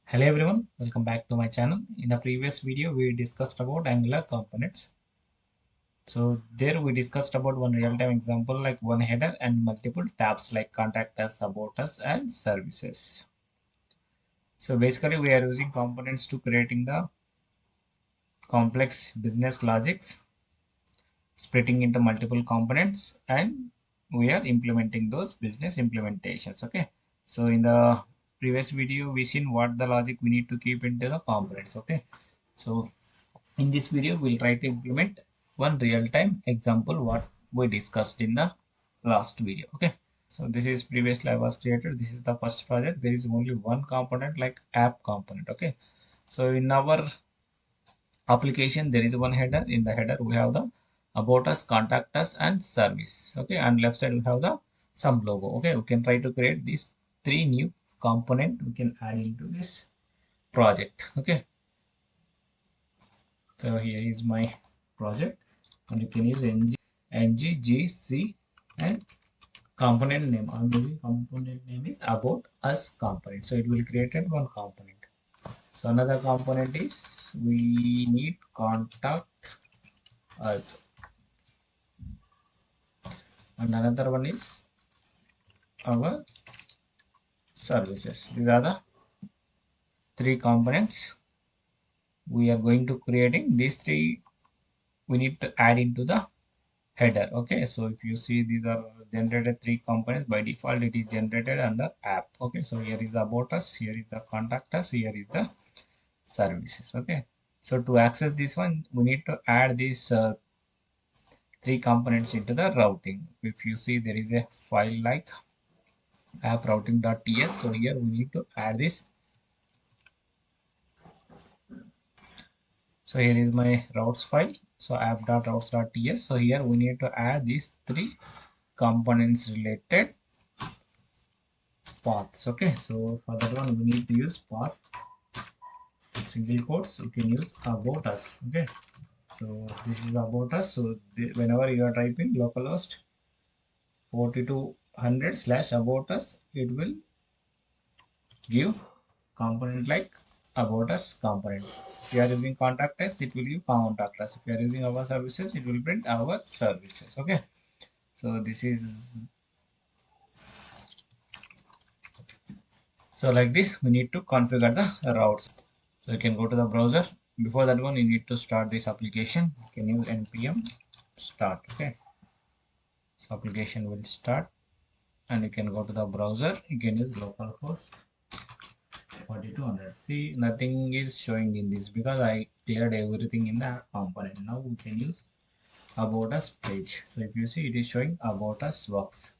Hello everyone, welcome back to my channel. In the previous video, we discussed about Angular components. So there we discussed about one real-time example like one header and multiple tabs like contact us, about us and services. So basically we are using components to creating the complex business logics, splitting into multiple components, and we are implementing those business implementations. Okay. So in the previous video, we seen what the logic we need to keep into the components. Okay. So in this video, we'll try to implement one real-time example what we discussed in the last video. Okay. So this is previously I was created. This is the first project. There is only one component like app component. Okay. So in our application, there is one header. In the header, we have the about us, contact us, and service. Okay. And left side we have the some logo. Okay. We can try to create these three new component we can add into this project. Okay. So here is my project and you can use ngGC and component name. I'm using component name is about us component. So it will create one component. So another component is we need contact us and another one is our services. These are the three components we are going to creating. These three we need to add into the header. Okay, so if you see these are generated three components by default, it is generated under app. Okay, so here is about us, here is the contact us, here is the services. Okay, so to access this one we need to add these three components into the routing. If you see there is a file like app routing.ts, so here we need to add this. So here is my routes file, so app.routes.ts. So here we need to add these three components related paths. Okay, so for that one we need to use path single quotes. You can use about us. Okay, so this is about us. So whenever you are typing localhost 4200 slash about us, it will give component like about us component. If you are using contact us, it will give contact us. If you are using our services, it will print our services. Okay, so this is so like this we need to configure the routes. So you can go to the browser. Before that one, you need to start this application. You can use npm start. Okay, so application will start, and you can go to the browser. You can use localhost 4200. See, nothing is showing in this because I cleared everything in the component. Now we can use about us page. So if you see, it is showing about us works.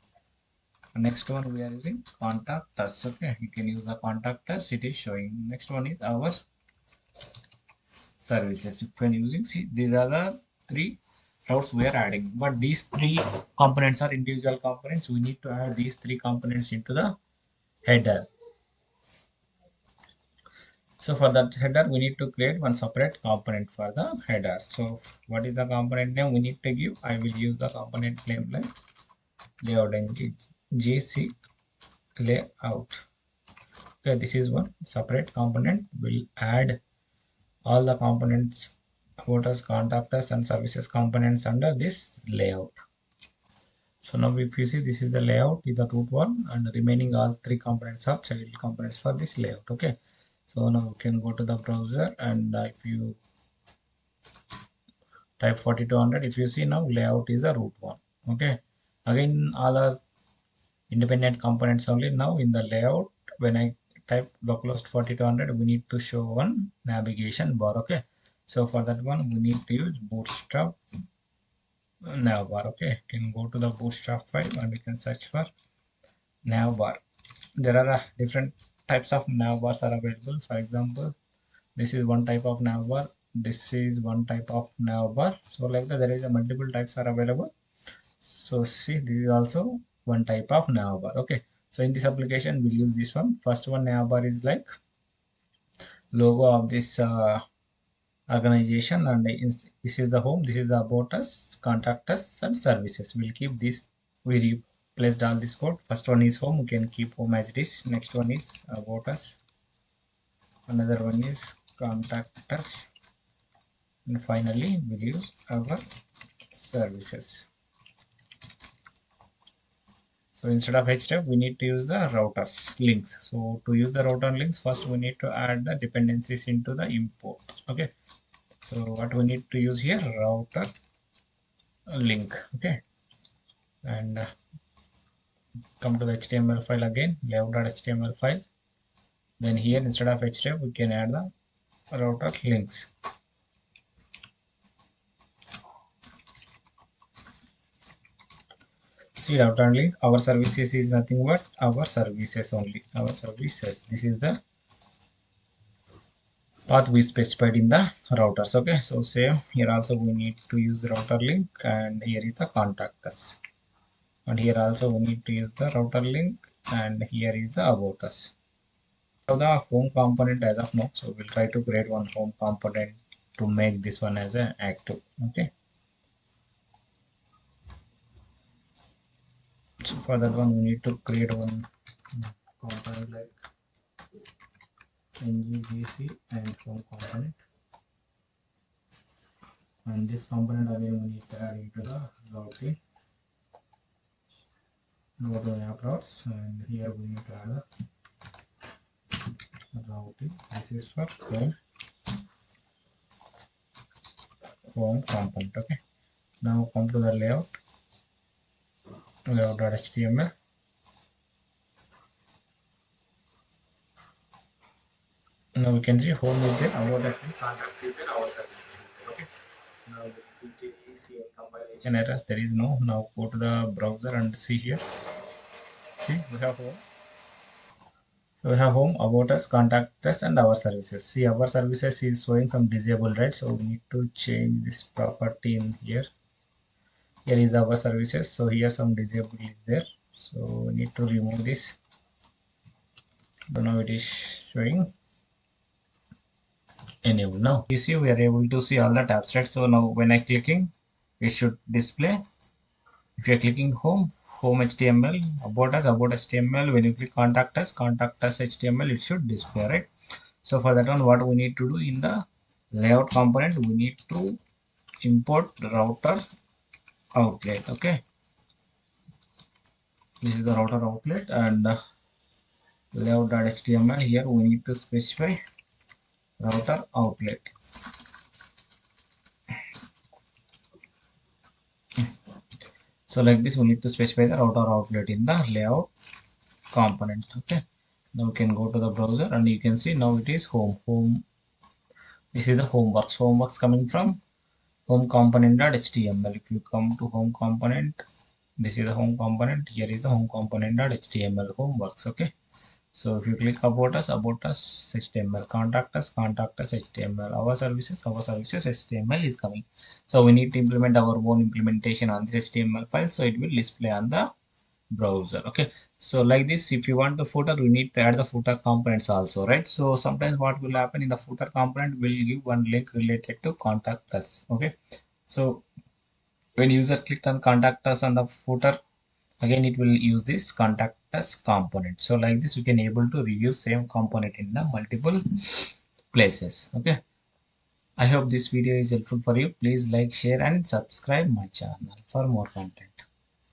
Next one we are using contact us. Okay, you can use the contact us. It is showing. Next one is our services. If when using, see, these are the three routes we are adding, but these three components are individual components. We need to add these three components into the header. So for that header we need to create one separate component for the header. So what is the component name we need to give? I will use the component name like layout and gc layout. Okay, this is one separate component. Will add all the components about us, contact us, and services components under this layout. So now if you see, this is the layout is the root one, and the remaining all three components are child components for this layout. Okay, so now you can go to the browser, and if you type 4200, if you see, now layout is a root one. Okay, again all are independent components only. Now in the layout, when I type localhost 4200, we need to show one navigation bar. Okay, so for that one we need to use bootstrap navbar. Okay, you can go to the bootstrap file and we can search for navbar. There are different types of navbars are available. For example, this is one type of navbar, this is one type of navbar. So like that there is a multiple types are available. So see, this is also one type of navbar. Okay, so in this application we'll use this one. First one navbar is like logo of this organization, and this is the home, this is the about us, contact us, and services. We'll keep this. We replaced all this code. First one is home, we can keep home as it is. Next one is about us, another one is contact us, and finally we'll use our services. So instead of href, we need to use the routers links. So to use the router links, first we need to add the dependencies into the import. Okay. So what we need to use here, router link. Okay. And come to the HTML file again, layout.html file. Then here instead of href, we can add the router links. See, router link, our services is nothing but our services only. Our services. This is the path we specified in the routers. Okay, so same here also we need to use the router link, and here is the contact us, and here also we need to use the router link, and here is the about us. So the home component as of now, so we'll try to create one home component to make this one as an active. Okay, so for that one we need to create one component like ngvc and home component, and this component again we need to add into the routing. Go to app routes, and here we need to add a routing. This is for home component. Okay, now come to the layout.html. Now we can see home is there, about that contact is there, our service is there. Okay, now see compilation errors, there is no. Now go to the browser and see here. See, we have home. So we have home, about us, contact us, and our services. See, our services is showing some disabled, right? So we need to change this property in here. Here is our services. So here some disabled is there. So we need to remove this. So now it is showing enable. Now you see we are able to see all the tabs, right? So now when I clicking, it should display. If you are clicking home HTML, about us, about HTML. When you click contact us HTML, it should display, right? So for that one, what we need to do in the layout component, we need to import router outlet. Okay, this is the router outlet, and layout.html. Here we need to specify router outlet. So like this, we need to specify the router outlet in the layout component. Okay, now we can go to the browser, and you can see now it is home. This is the homeworks coming from home component.html. If you come to home component, this is the home component. Here is the home component.html homeworks. Okay, so if you click about us HTML, contact us HTML, our services HTML is coming. So we need to implement our own implementation on this HTML file, so it will display on the browser. Okay, so like this, if you want the footer, we need to add the footer components also, right? So sometimes what will happen in the footer component, will give one link related to contact us. Okay, so when user clicked on contact us on the footer, again it will use this contact us component. So like this, you can able to reuse same component in the multiple places. Okay, I hope this video is helpful for you. Please like, share, and subscribe my channel for more content.